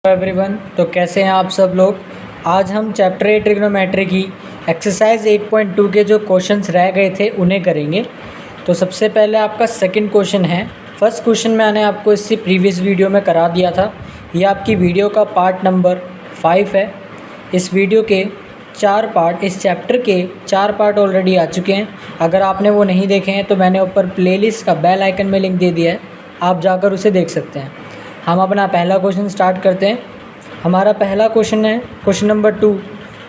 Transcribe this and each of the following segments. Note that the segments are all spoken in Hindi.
एवरीवन, तो कैसे हैं आप सब लोग। आज हम चैप्टर 8 ट्रिग्नोमेट्री की एक्सरसाइज 8.2 के जो क्वेश्चंस रह गए थे उन्हें करेंगे। तो सबसे पहले आपका सेकंड क्वेश्चन है। फर्स्ट क्वेश्चन मैंने आपको इससे प्रीवियस वीडियो में करा दिया था। ये आपकी वीडियो का पार्ट नंबर 5 है। इस वीडियो के 4 पार्ट, इस चैप्टर के 4 पार्ट ऑलरेडी आ चुके हैं। अगर आपने वो नहीं देखे हैं तो मैंने ऊपर प्लेलिस्ट का बेल आइकन में लिंक दे दिया है, आप जाकर उसे देख सकते हैं। हम अपना पहला क्वेश्चन स्टार्ट करते हैं। हमारा पहला क्वेश्चन है क्वेश्चन नंबर 2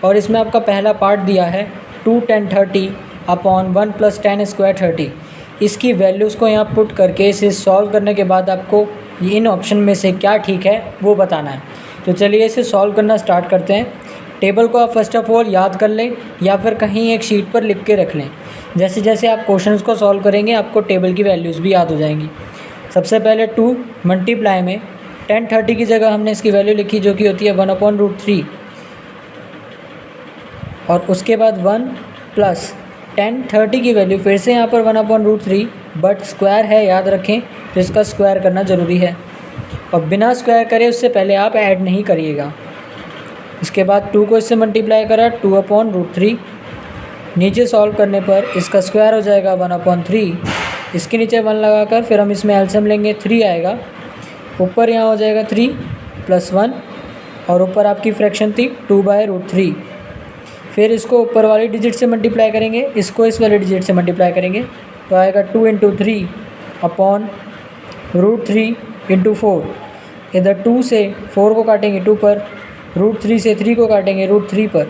और इसमें आपका पहला पार्ट दिया है 2 tan 30 अपॉन 1 + tan स्क्वायर 30। इसकी वैल्यूज़ को यहाँ पुट करके इसे सॉल्व करने के बाद आपको इन ऑप्शन में से क्या ठीक है वो बताना है। तो चलिए इसे सॉल्व करना स्टार्ट करते हैं। टेबल को आप फर्स्ट ऑफ ऑल याद कर लें या फिर कहीं एक शीट पर लिख के रख लें। जैसे जैसे आप क्वेश्चंस को सॉल्व करेंगे आपको टेबल की वैल्यूज़ भी याद हो जाएंगी। सबसे पहले 2 मल्टीप्लाई में tan 30 की जगह हमने इसकी वैल्यू लिखी जो कि होती है 1/√3 और उसके बाद 1 + tan 30 की वैल्यू फिर से यहाँ पर 1/√3 बट स्क्वायर है, याद रखें, तो इसका स्क्वायर करना ज़रूरी है और बिना स्क्वायर करे उससे पहले आप ऐड नहीं करिएगा। इसके बाद 2 को इससे मल्टीप्लाई करा 2/√3, नीचे सॉल्व करने पर इसका स्क्वायर हो जाएगा 1/3। इसके नीचे 1 लगाकर फिर हम इसमें एलसीएम लेंगे, 3 आएगा। ऊपर यहाँ हो जाएगा 3 + 1 और ऊपर आपकी फ्रैक्शन थी 2/√3। फिर इसको ऊपर वाली डिजिट से मल्टीप्लाई करेंगे, इसको इस वाले डिजिट से मल्टीप्लाई करेंगे तो आएगा 2 × 3 अपॉन √3 × 4। इधर 2 से 4 को काटेंगे 2 पर, √3 से 3 को काटेंगे √3 पर।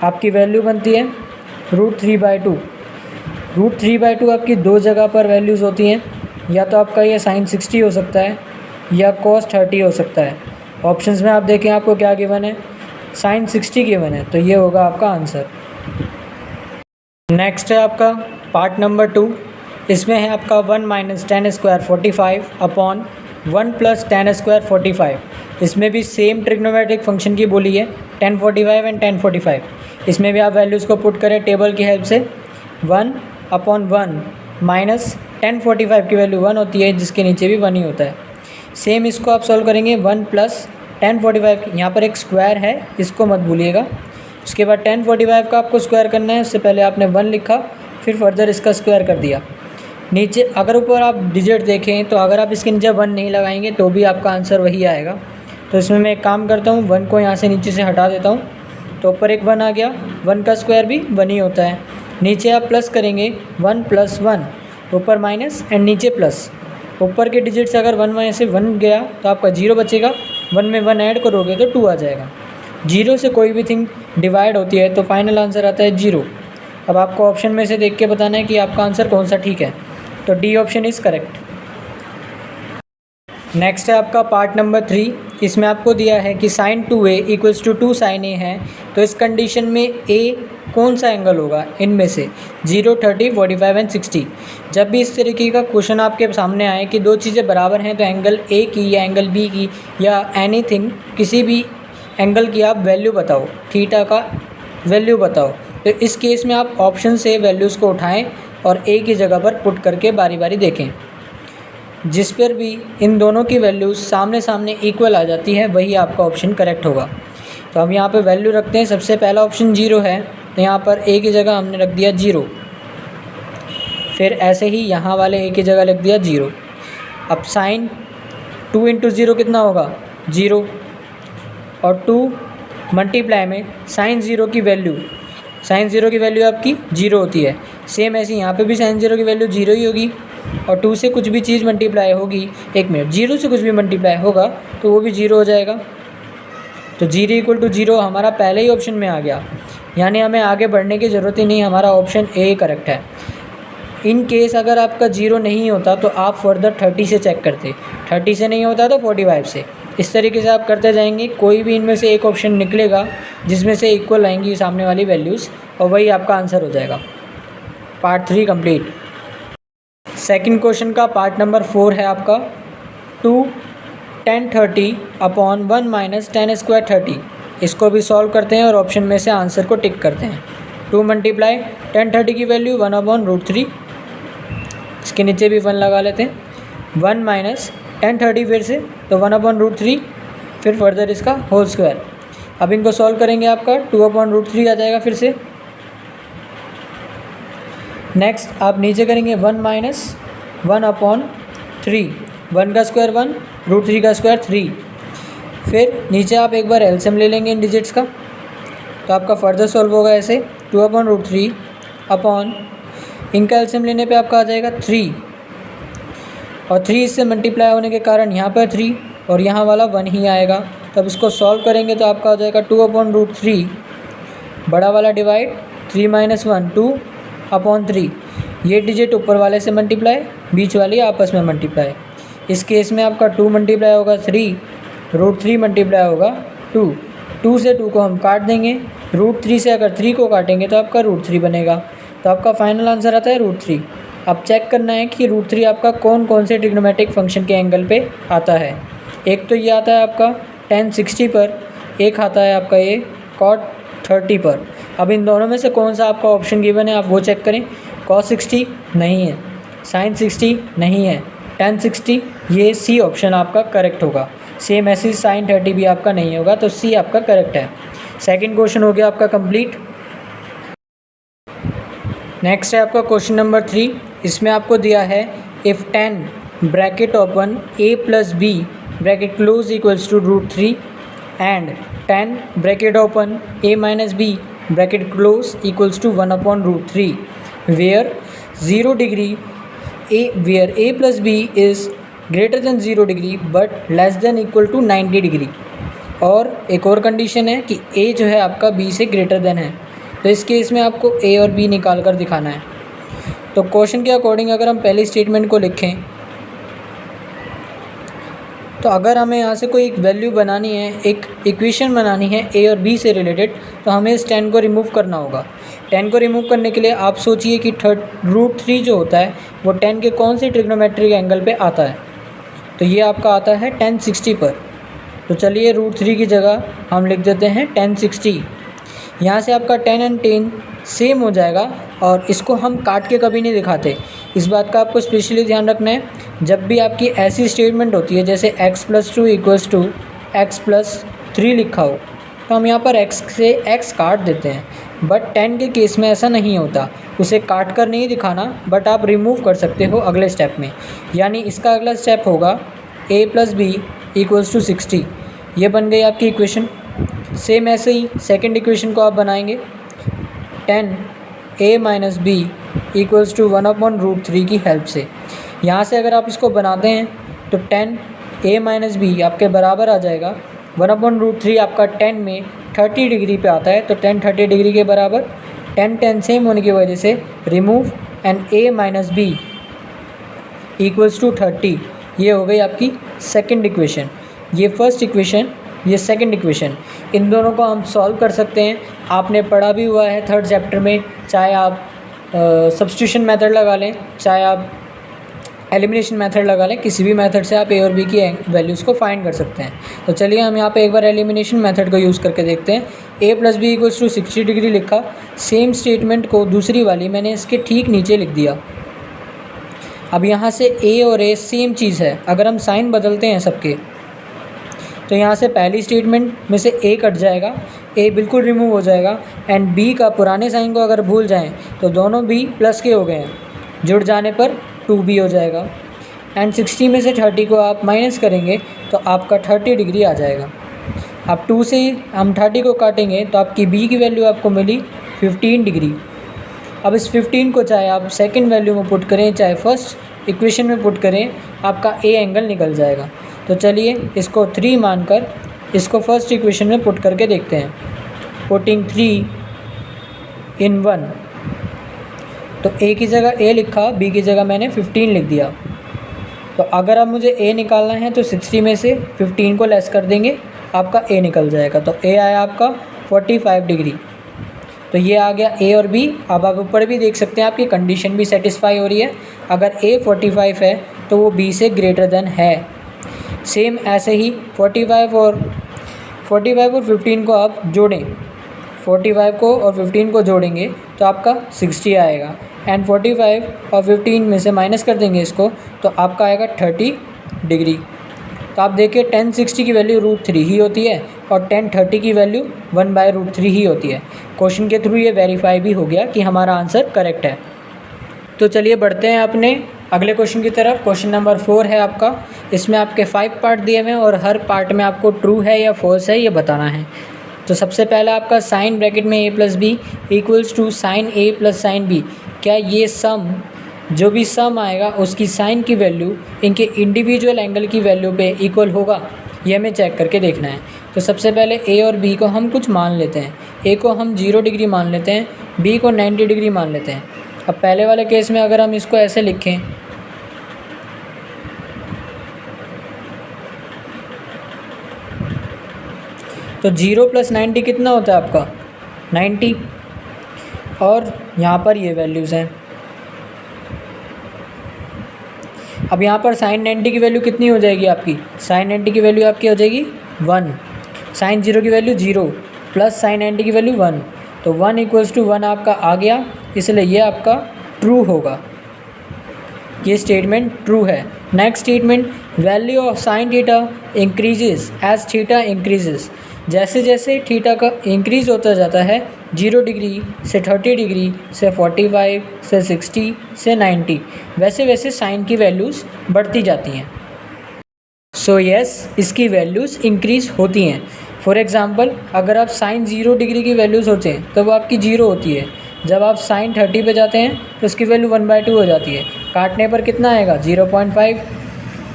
आपकी वैल्यू बनती है √3/2। √3/2 आपकी दो जगह पर वैल्यूज़ होती हैं, या तो आपका ये sin 60 हो सकता है या cos 30 हो सकता है। ऑप्शंस में आप देखें आपको क्या गिवन है, sin 60 गिवन है, तो ये होगा आपका आंसर। नेक्स्ट है आपका पार्ट नंबर 2। इसमें है आपका 1 - tan square 45 upon 1 + tan square 45। इसमें भी सेम ट्रिग्नोमेट्रिक फंक्शन की बोली है, tan 45 एंड tan 45। इसमें भी आप वैल्यूज़ को पुट करें टेबल की हेल्प से। 1/1 माइनस tan 45 की वैल्यू 1 होती है, जिसके नीचे भी 1 ही होता है। सेम इसको आप सॉल्व करेंगे 1 + tan 45। यहाँ पर एक स्क्वायर है, इसको मत भूलिएगा। उसके बाद tan 45 का आपको स्क्वायर करना है। उससे पहले आपने 1 लिखा, फिर फर्दर इसका स्क्वायर कर दिया। नीचे अगर ऊपर आप डिजिट देखें तो अगर आप इसके नीचे 1 नहीं लगाएंगे तो भी आपका आंसर वही आएगा। तो इसमें मैं एक काम करता हूँ, 1 को यहाँ से नीचे से हटा देता हूँ, तो ऊपर एक 1 आ गया। 1 का स्क्वायर भी 1 ही होता है। नीचे आप प्लस करेंगे 1 + 1, ऊपर माइनस एंड नीचे प्लस। ऊपर के डिजिट से अगर 1 में से 1 गया तो आपका 0 बचेगा। 1 में 1 ऐड करोगे तो 2 आ जाएगा। 0 से कोई भी थिंग डिवाइड होती है तो फाइनल आंसर आता है 0। अब आपको ऑप्शन में से देख के बताना है कि आपका आंसर कौन सा ठीक है, तो D option is correct. Next है आपका पार्ट नंबर 3। इसमें आपको दिया है कि sin 2a = 2 sin a है, तो इस कंडीशन में a कौन सा एंगल होगा इनमें से 0, 30, 45 एंड 60। जब भी इस तरीके का क्वेश्चन आपके सामने आए कि दो चीज़ें बराबर हैं तो एंगल a की या एंगल b की या एनीथिंग, किसी भी एंगल की आप वैल्यू बताओ, थीटा का वैल्यू बताओ। तो इस केस में आप ऑप्शन से वैल्यूज़ को उठाएँ और a की जगह पर पुट करके बारी बारी देखें। जिस पर भी इन दोनों की वैल्यूज़ सामने सामने इक्वल आ जाती है वही आपका ऑप्शन करेक्ट होगा। तो हम यहाँ पे वैल्यू रखते हैं। सबसे पहला ऑप्शन 0 है, तो यहाँ पर a की जगह हमने रख दिया 0। फिर ऐसे ही यहाँ वाले a की जगह रख दिया 0। अब sin 2 × 0 कितना होगा 0, और 2 मल्टीप्लाई में sin 0 की वैल्यू, sin 0 की वैल्यू आपकी 0 होती है। सेम ऐसे यहाँ पे भी sin 0 की वैल्यू 0 ही होगी, और 2 से कुछ भी चीज़ मल्टीप्लाई होगी, 1 मिनट, 0 से कुछ भी मल्टीप्लाई होगा तो वो भी 0 हो जाएगा। तो 0 = 0 हमारा पहले ही ऑप्शन में आ गया, यानी हमें आगे बढ़ने की ज़रूरत ही नहीं, हमारा ऑप्शन ए करेक्ट है। इन केस अगर आपका 0 नहीं होता तो आप फर्दर 30 से चेक करते, 30 से नहीं होता तो 45 से। इस तरीके से आप करते जाएंगे, कोई भी इनमें से एक ऑप्शन निकलेगा जिसमें से इक्वल आएंगी सामने वाली वैल्यूज़, और वही आपका आंसर हो जाएगा। Part 3 complete. सेकंड क्वेश्चन का पार्ट नंबर 4 है आपका 2 tan 30 अपॉन 1 - tan स्क्वायर 30। इसको भी सॉल्व करते हैं और ऑप्शन में से आंसर को टिक करते हैं। 2 मल्टीप्लाई tan 30 की वैल्यू 1/√3, इसके नीचे भी 1 लगा लेते हैं। 1 - tan 30 फिर से, तो 1/√3 फिर फर्दर इसका होल स्क्वायर। अब इनको सॉल्व करेंगे, आपका 2/√3 आ जाएगा फिर से। नेक्स्ट आप नीचे करेंगे 1 - 1/3, 1 का स्क्वायर 1, √3 का स्क्वायर 3। फिर नीचे आप एक बार एलसीएम ले लेंगे इन डिजिट्स का, तो आपका फर्दर सॉल्व होगा ऐसे 2/√3 अपॉन, इनका एलसीएम लेने पे आपका आ जाएगा 3, और 3 इससे मल्टीप्लाई होने के कारण यहाँ पर 3 और यहाँ वाला 1 ही आएगा। तब इसको सॉल्व करेंगे तो आपका आ जाएगा 2/√3, बड़ा वाला डिवाइड 3 - 1 2/3। ये डिजिट ऊपर वाले से मल्टीप्लाई, बीच वाली आपस में मल्टीप्लाई। इस केस में आपका 2 मल्टीप्लाई होगा 3, √3 मल्टीप्लाई होगा 2। 2 से 2 को हम काट देंगे, √3 से अगर 3 को काटेंगे तो आपका √3 बनेगा। तो आपका फाइनल आंसर आता है √3। अब चेक करना है कि √3 आपका कौन कौन से ट्रिग्नोमेट्रिक फंक्शन के एंगल पे आता है। एक तो ये आता है आपका tan 60 पर, एक आता है आपका ये cot 30 पर। अब इन दोनों में से कौन सा आपका ऑप्शन गिवन है आप वो चेक करें। cos 60 नहीं है, sin 60 नहीं है, tan 60, ये सी ऑप्शन आपका करेक्ट होगा। सेम ऐसे sin 30 भी आपका नहीं होगा, तो सी आपका करेक्ट है। सेकंड क्वेश्चन हो गया आपका कंप्लीट। नेक्स्ट है आपका क्वेश्चन नंबर 3। इसमें आपको दिया है if 10 bracket open a + b bracket close equals to √3 and 10 bracket open a - b bracket close equals to 1/√3 where 0 degree where a + b is greater than 0 degree but less than equal to 90 degree. और एक और कंडीशन है कि a जो है आपका b से ग्रेटर देन है। तो इस केस में आपको a और b निकाल कर दिखाना है। तो क्वेश्चन के अकॉर्डिंग अगर हम पहली स्टेटमेंट को लिखें, तो अगर हमें यहाँ से कोई एक वैल्यू बनानी है, एक इक्वेशन बनानी है a और b से रिलेटेड, तो हमें इस 10 को रिमूव करना होगा। 10 को रिमूव करने के लिए आप सोचिए कि √3 जो होता है वो 10 के कौन से ट्रिग्नोमेट्रिक एंगल पे आता है। तो ये आपका आता है tan 60 पर। तो चलिए √3 की जगह हम लिख देते हैं tan 60। यहाँ से आपका 10 और 10 सेम हो जाएगा, और इसको हम काट के कभी नहीं दिखाते। इस बात का आपको स्पेशली ध्यान रखना है। जब भी आपकी ऐसी स्टेटमेंट होती है जैसे x + 2 इक्वल्स टू x + 3 लिखा हो, तो हम यहाँ पर x से x काट देते हैं। बट 10 के केस में ऐसा नहीं होता, उसे काट कर नहीं दिखाना, बट आप रिमूव कर सकते हो अगले स्टेप में। यानी इसका अगला स्टेप होगा a + b इक्वल्स टू 60। ये बन गई आपकी इक्वेशन। सेम ऐसे ही सेकंड इक्वेशन को आप बनाएंगे 10a - b इक्वल्स टू 1/√3 की हेल्प से। यहाँ से अगर आप इसको बनाते हैं तो 10a - b आपके बराबर आ जाएगा 1/√3। आपका 10 में 30 डिग्री पे आता है, तो 10 30 डिग्री के बराबर। 10 सेम होने की वजह से remove and a - b equals to 30। ये हो गई आपकी सेकंड इक्वेशन। ये फर्स्ट इक्वेशन, ये सेकंड इक्वेशन। इन दोनों को हम सॉल्व कर सकते हैं। आपने पढ़ा भी हुआ है थर्ड चैप्टर में, चाहे आप सब्स्टिट्यूशन मेथड लगा लें, चाहे आप एलिमिनेशन मेथड लगा लें, किसी भी मेथड से आप a और b की वैल्यूज़ को फाइंड कर सकते हैं। तो चलिए हम यहाँ पे एक बार एलिमिनेशन मेथड को यूज़ करके देखते हैं। a + b equals to 60 degree लिखा। सेम स्टेटमेंट को दूसरी वाली मैंने इसके ठीक नीचे लिख दिया। अब यहाँ से a और a सेम चीज़ है। अगर हम साइन बदलते हैं सबके, तो यहाँ से पहली स्टेटमेंट में से a कट जाएगा, a बिल्कुल रिमूव हो जाएगा, एंड b का पुराने साइन को अगर भूल जाएं तो दोनों b प्लस के हो गए हैं, जुड़ जाने पर 2b हो जाएगा। एंड 60 में से 30 को आप माइनस करेंगे तो आपका 30 डिग्री आ जाएगा। अब 2 से हम 30 को काटेंगे तो आपकी b की वैल्यू आपको मिली 15 डिग्री। अब इस 15 को चाहे आप सेकंड वैल्यू में पुट करें, चाहे फर्स्ट इक्वेशन में पुट करें, आपका a एंगल निकल जाएगा। तो चलिए इसको 3 मानकर इसको फर्स्ट इक्वेशन में पुट करके देखते हैं। पुटिंग 3 इन 1, तो a की जगह a लिखा, b की जगह मैंने 15 लिख दिया। तो अगर अब मुझे a निकालना है तो 60 में से 15 को लेस कर देंगे, आपका a निकल जाएगा। तो a आया आपका 45 डिग्री। तो ये आ गया a और b। अब आप ऊपर भी देख सकते हैं आपकी कंडीशन भी सेटिस्फाई हो रही है। अगर a 45 है तो वो b से ग्रेटर देन है। सेम ऐसे ही 45 और 15 को आप जोड़ें, 45 को और 15 को जोड़ेंगे तो आपका 60 आएगा। एंड 45 और 15 में से माइनस कर देंगे इसको, तो आपका आएगा 30 डिग्री। तो आप देखिए tan 60 की वैल्यू √3 ही होती है और tan 30 की वैल्यू 1/√3 ही होती है। क्वेश्चन के थ्रू ये वेरीफाई भी हो गया कि हमारा आंसर करेक्ट है। तो चलिए बढ़ते हैं अपने अगले क्वेश्चन की तरफ। क्वेश्चन नंबर 4 है आपका। इसमें आपके 5 पार्ट दिए हुए हैं और हर पार्ट में आपको ट्रू है या फॉल्स है ये बताना है। तो सबसे पहला आपका साइन ब्रैकेट में a + b equals to sine a + sine b। क्या ये सम, जो भी सम आएगा उसकी साइन की वैल्यू इनके इंडिविजुअल एंगल की वैल्यू पे इक्वल होगा, ये हमें चेक करके देखना है। तो सबसे पहले a और b को हम कुछ मान लेते हैं। a को हम 0 डिग्री मान लेते हैं, b को 90 डिग्री मान लेते हैं। अब पहले वाले केस में अगर हम इसको ऐसे लिखें तो 0 + 90 कितना होता है आपका 90, और यहाँ पर ये वैल्यूज़ हैं। अब यहाँ पर साइन 90 की वैल्यू कितनी हो जाएगी आपकी, साइन 90 की वैल्यू आपकी हो जाएगी 1, साइन 0 की वैल्यू 0 प्लस साइन 90 की वैल्यू 1, तो 1 = 1 आपका आ गया, इसलिए ये आपका ट्रू होगा। ये स्टेटमेंट ट्रू है। Next statement, value of sine theta increases as theta increases. जैसे जैसे थीटा का इंक्रीज़ होता जाता है 0 डिग्री से 30 डिग्री से 45 से 60 से 90, वैसे वैसे साइन की वैल्यूज़ बढ़ती जाती हैं। सो यस, इसकी वैल्यूज़ इंक्रीज़ होती हैं। फॉर एग्ज़ाम्पल, अगर आप साइन 0 डिग्री की वैल्यू सोचें तो वो आपकी 0 होती है। जब आप साइन 30 पे जाते हैं तो उसकी वैल्यू 1/2 हो जाती है। काटने पर कितना आएगा 0.5।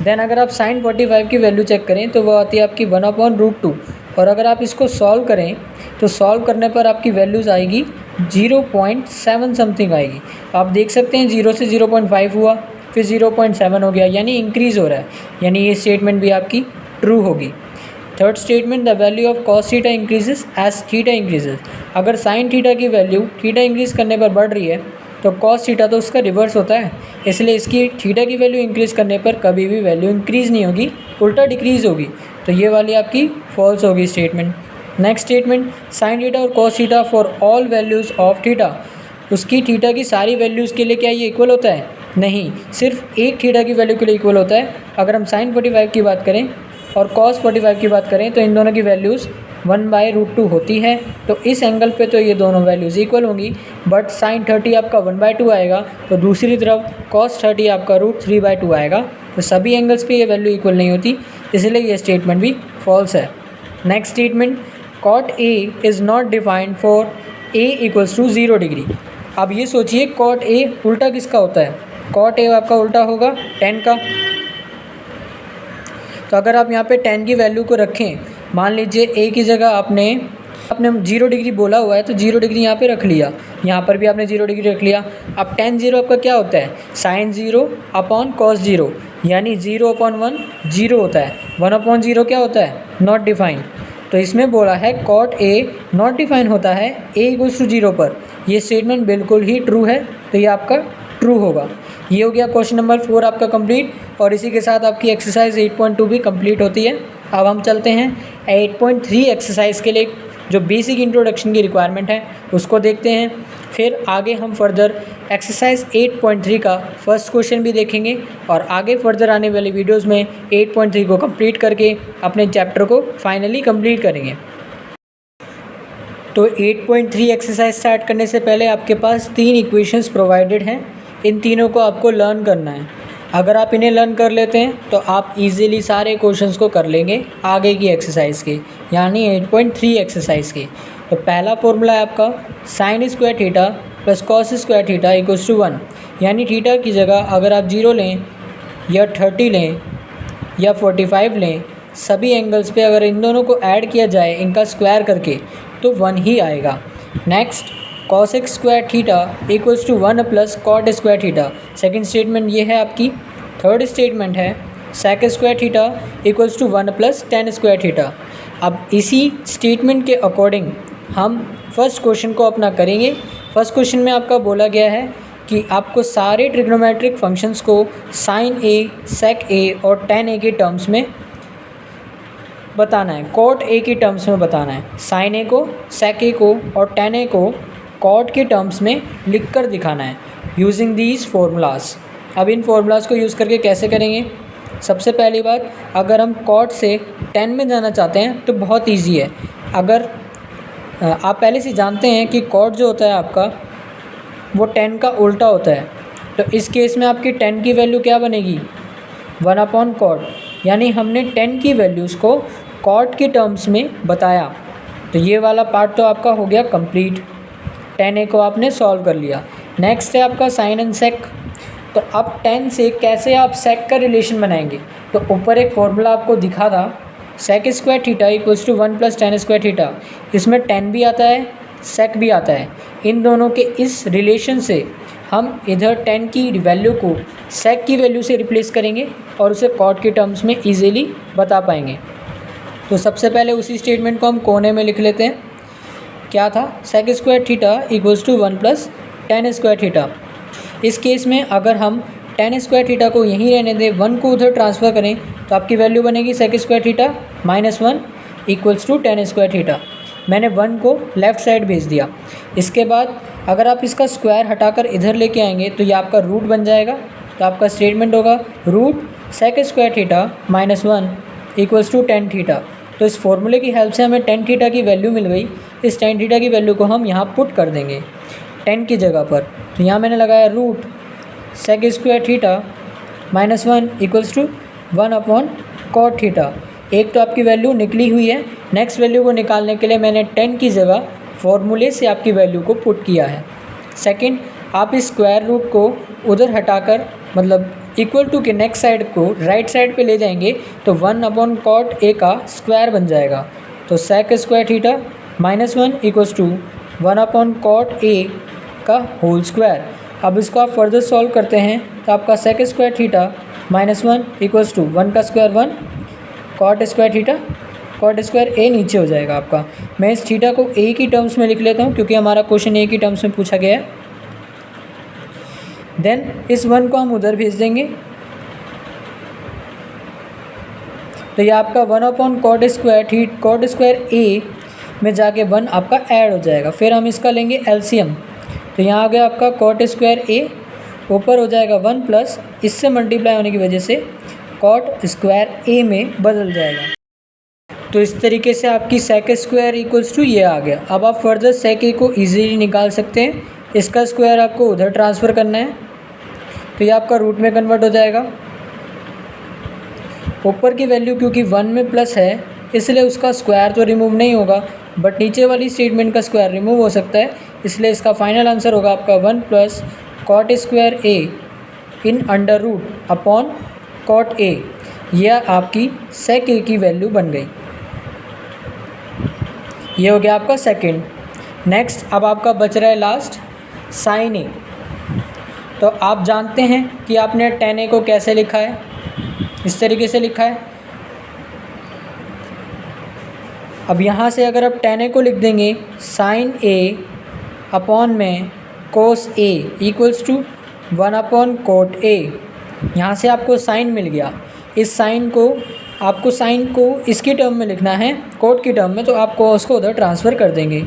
देन अगर आप साइन 45 की वैल्यू चेक करें तो वो आती है आपकी 1/√2, और अगर आप इसको सॉल्व करें तो सॉल्व करने पर आपकी वैल्यूज़ आएगी 0.7 समथिंग आएगी। आप देख सकते हैं 0 से 0.5 हुआ, फिर 0.7 हो गया, यानी इंक्रीज़ हो रहा है, यानी ये स्टेटमेंट भी आपकी ट्रू होगी। Third statement, the value of cos theta increases as theta increases. अगर साइन थीटा की वैल्यू थीटा इंक्रीज़ करने पर बढ़ रही है तो कॉस थीटा तो उसका रिवर्स होता है, इसलिए इसकी थीटा की वैल्यू इंक्रीज़ करने पर कभी भी वैल्यू इंक्रीज़ नहीं होगी, उल्टा डिक्रीज़ होगी। तो ये वाली आपकी फॉल्स होगी statement. Next statement, sine theta और cos theta for all values of theta. उसकी थीटा की सारी वैल्यूज़ के लिए क्या ये इक्वल होता है? नहीं, सिर्फ एक थीटा की वैल्यू के लिए इक्वल होता है। अगर हम साइन 45 की बात करें और कॉस 45 की बात करें तो इन दोनों की वैल्यूज़ 1/√2 होती है, तो इस एंगल पे तो ये दोनों वैल्यूज़ इक्वल होंगी। बट साइन 30 आपका 1/2 आएगा, तो दूसरी तरफ कॉस 30 आपका √3/2 आएगा, तो सभी एंगल्स पे ये वैल्यू इक्वल नहीं होती, इसलिए ये स्टेटमेंट भी फॉल्स है। Next statement, cot A is not defined for A = 0 degree. अब ये सोचिए कॉट ए उल्टा किसका होता है? कॉट ए आपका उल्टा होगा tan का। तो अगर आप यहाँ पे tan की वैल्यू को रखें, मान लीजिए a की जगह आपने 0 डिग्री बोला हुआ है तो 0 डिग्री यहाँ पे रख लिया, यहाँ पर भी आपने 0 डिग्री रख लिया। अब tan 0 आपका क्या होता है? साइन 0 अपॉन कॉस 0, यानी 0/1 0 होता है। 1/0 क्या होता है? Not define. तो इसमें बोला है कॉट ए नॉट डिफाइन होता है a = 0 पर। ये स्टेटमेंट बिल्कुल ही ट्रू है, तो ये आपका ट्रू होगा। ये हो गया क्वेश्चन नंबर 4 आपका कंप्लीट, और इसी के साथ आपकी एक्सरसाइज 8.2 भी कंप्लीट होती है। अब हम चलते हैं 8.3 एक्सरसाइज के लिए, जो बेसिक इंट्रोडक्शन की रिक्वायरमेंट है उसको देखते हैं। फिर आगे हम फर्दर एक्सरसाइज 8.3 का फर्स्ट क्वेश्चन भी देखेंगे, और आगे फर्दर आने वाली वीडियोस में 8.3 को कंप्लीट करके अपने चैप्टर को फाइनली कंप्लीट करेंगे। तो 8.3 एक्सरसाइज स्टार्ट करने से पहले आपके पास 3 इक्वेशंस प्रोवाइडेड हैं, इन तीनों को आपको लर्न करना है। अगर आप इन्हें लर्न कर लेते हैं तो आप इजीली सारे क्वेश्चंस को कर लेंगे आगे की एक्सरसाइज के, यानी 8.3 एक्सरसाइज के। तो पहला फॉर्मूला है आपका sine square theta plus cos square theta equals to 1, यानी थीटा की जगह अगर आप 0 लें या 30 लें या 45 लें, सभी एंगल्स पे अगर इन दोनों को ऐड किया जाए इनका स्क्वायर करके तो 1 ही आएगा। Next, cosec square theta equals to 1 plus cot square theta. Second statement ये है आपकी। थर्ड स्टेटमेंट है sec square theta equals to 1 plus tan square theta. अब इसी स्टेटमेंट के अकॉर्डिंग हम फर्स्ट क्वेश्चन को अपना करेंगे। फर्स्ट क्वेश्चन में आपका बोला गया है कि आपको सारे ट्रिग्नोमेट्रिक फंक्शंस को साइन ए, सेक ए और टेन ए के टर्म्स में बताना है, कॉट ए के टर्म्स में बताना है। साइन ए को, सेक ए को और टेन ए को कॉट के टर्म्स में लिखकर दिखाना है यूजिंग दीज फार्मूलाज। अब इन फार्मूलाज को यूज़ करके कैसे करेंगे? सबसे पहली बात, अगर हम कॉट से टेन में जाना चाहते हैं तो बहुत ईजी है। अगर आप पहले से जानते हैं कि कॉट जो होता है आपका वो टेन का उल्टा होता है, तो इस केस में आपकी टेन की वैल्यू क्या बनेगी, 1/कॉट। यानी हमने टेन की वैल्यूज़ को कॉट की टर्म्स में बताया। तो ये वाला पार्ट तो आपका हो गया कंप्लीट, 10a को आपने सॉल्व कर लिया। नेक्स्ट है आपका साइन एंड सेक। तो अब 10 से कैसे आप सेक का रिलेशन बनाएंगे, तो ऊपर एक फॉर्मूला आपको दिखा था, sec square theta equals to 1 + tan square theta. इसमें 10 भी आता है, सेक भी आता है। इन दोनों के इस रिलेशन से हम इधर 10 की वैल्यू को सेक की वैल्यू से रिप्लेस करेंगे और उसे कॉट के टर्म्स में ईजिली बता पाएंगे। तो सबसे पहले उसी स्टेटमेंट को हम कोने में लिख लेते हैं। क्या था, sec square theta equals to 1 + tan square theta. इस केस में अगर हम tan स्क्वायर थीटा को यहीं रहने दें, 1 को उधर ट्रांसफ़र करें, तो आपकी वैल्यू बनेगी sec square theta -1 equals to tan square theta. मैंने 1 को लेफ़्ट साइड भेज दिया। इसके बाद अगर आप इसका स्क्वायर हटाकर इधर लेके आएंगे तो ये आपका रूट बन जाएगा। तो आपका स्टेटमेंट होगा root sec square theta -1 equals to tan theta. तो इस फॉर्मूले की हेल्प से हमें tan थीटा की वैल्यू मिल गई। इस tan थीटा की वैल्यू को हम यहाँ पुट कर देंगे 10 की जगह पर। तो यहाँ मैंने लगाया root sec square theta -1 equals to 1/कॉट थीटा। एक तो आपकी वैल्यू निकली हुई है, नेक्स्ट वैल्यू को निकालने के लिए मैंने 10 की जगह फॉर्मूले से आपकी वैल्यू को पुट किया है। सेकंड, आप इस स्क्वायर रूट को उधर हटाकर मतलब इक्वल टू के नेक्स्ट साइड को राइट साइड पे ले जाएंगे तो 1/कॉट a का स्क्वायर बन जाएगा। तो sec square theta -1 equals to 1/कॉट a का होल स्क्वायर। अब इसको आप फर्दर सॉल्व करते हैं तो आपका sec square theta -1 equals to 1 का square 1, cot square theta cot square a नीचे हो जाएगा आपका। मैं इस थीटा को a की टर्म्स में लिख लेता हूँ क्योंकि हमारा क्वेश्चन a की टर्म्स में पूछा गया है। देन इस 1 को हम उधर भेज देंगे, तो ये आपका 1/कॉट स्क्वायर a में जाके 1 आपका ऐड हो जाएगा। फिर हम इसका लेंगे एलसीएम, तो यहाँ आ गया आपका कॉट स्क्वायर a, ऊपर हो जाएगा 1 प्लस इससे मल्टीप्लाई होने की वजह से कॉट स्क्वायर a में बदल जाएगा। तो इस तरीके से आपकी सेक स्क्वायर इक्वल्स टू ये आ गया। अब आप फर्दर सेक a को इजीली निकाल सकते हैं। इसका स्क्वायर आपको उधर ट्रांसफ़र करना है तो ये आपका रूट में कन्वर्ट हो जाएगा। ऊपर की वैल्यू क्योंकि 1 में प्लस है इसलिए उसका स्क्वायर तो रिमूव नहीं होगा, बट नीचे वाली स्टेटमेंट का स्क्वायर रिमूव हो सकता है। इसलिए इसका फाइनल आंसर होगा आपका 1 + cot square a in under root upon cot a। यह आपकी सेक a की वैल्यू बन गई। ये हो गया आपका सेकंड। नेक्स्ट अब आपका बच रहा है लास्ट साइन a। तो आप जानते हैं कि आपने tan a को कैसे लिखा है, इस तरीके से लिखा है। अब यहाँ से अगर आप tan a को लिख देंगे साइन a अपॉन में कोस a इक्वल्स टू 1/कॉट a। यहाँ से आपको साइन मिल गया। इस साइन को आपको साइन को इसकी टर्म में लिखना है, कोट की टर्म में, तो आप कोस को उधर ट्रांसफ़र कर देंगे।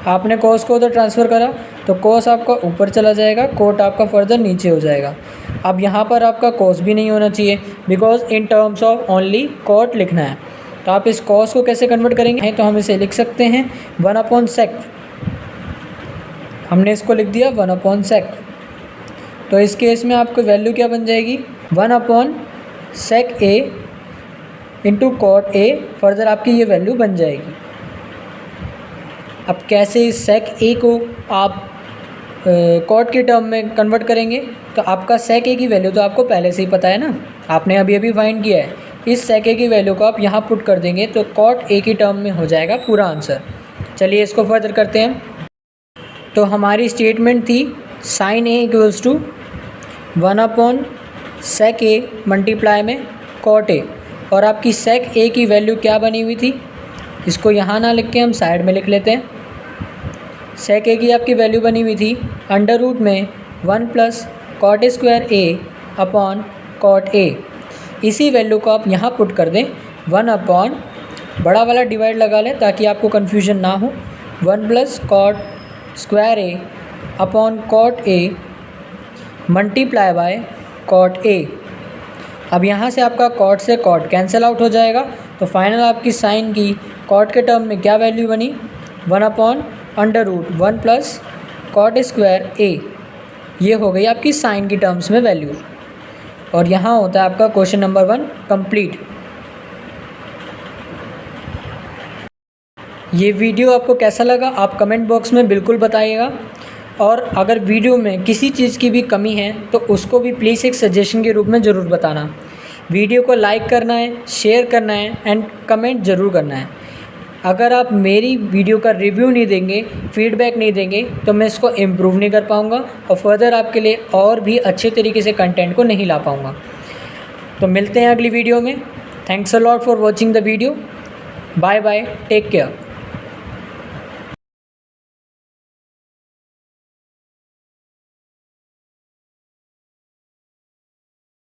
आपने कोस को उधर ट्रांसफ़र करा तो कोस आपका ऊपर चला जाएगा, कोट आपका फर्दर नीचे हो जाएगा। अब यहाँ पर आपका कोस भी नहीं होना चाहिए because in terms of only cot लिखना है। तो आप इस कोस को कैसे कन्वर्ट करेंगे, तो हम इसे लिख सकते हैं 1/सेक। हमने इसको लिख दिया 1/सेक। तो इस केस में आपको वैल्यू क्या बन जाएगी, 1/सेक a into cot a। Further आपकी ये वैल्यू बन जाएगी। अब कैसे इस सेक a को आप कॉट की टर्म में कन्वर्ट करेंगे, तो आपका सेक a की वैल्यू तो आपको पहले से ही पता है ना, आपने अभी अभी फाइंड किया है। इस सेक a की वैल्यू को आप यहाँ पुट कर देंगे तो कॉट a की टर्म में हो जाएगा पूरा आंसर। चलिए इसको फर्दर करते हैं। तो हमारी स्टेटमेंट थी साइन a इक्वल्स टू 1/सेक a मल्टीप्लाई में कॉट a, और आपकी सेक a की वैल्यू क्या बनी हुई थी, इसको यहाँ ना लिख के हम साइड में लिख लेते हैं। सेक a की आपकी वैल्यू बनी हुई थी अंडर रूट में 1 + cot square a upon cot a। इसी वैल्यू को आप यहाँ पुट कर दें 1/, बड़ा वाला डिवाइड लगा लें ताकि आपको कन्फ्यूजन ना हो, 1 + cot square a upon cot a multiply by cot a। अब यहाँ से आपका कॉट से कॉट कैंसिल आउट हो जाएगा, तो फाइनल आपकी साइन की कॉट के टर्म में क्या वैल्यू बनी, 1/√1 प्लस कॉट स्क्वायर ए। ये हो गई आपकी साइन की टर्म्स में वैल्यू। और यहाँ होता है आपका क्वेश्चन नंबर 1 कंप्लीट। ये वीडियो आपको कैसा लगा आप कमेंट बॉक्स में बिल्कुल बताइएगा, और अगर वीडियो में किसी चीज़ की भी कमी है तो उसको भी प्लीज़ एक सजेशन के रूप में ज़रूर बताना। वीडियो को लाइक करना है, शेयर करना है एंड कमेंट ज़रूर करना है। अगर आप मेरी वीडियो का रिव्यू नहीं देंगे, फीडबैक नहीं देंगे, तो मैं इसको इम्प्रूव नहीं कर पाऊँगा और फर्दर आपके लिए और भी अच्छे तरीके से कंटेंट को नहीं ला पाऊँगा। तो मिलते हैं अगली वीडियो में। Thanks a lot for watching the video. Bye bye, take care.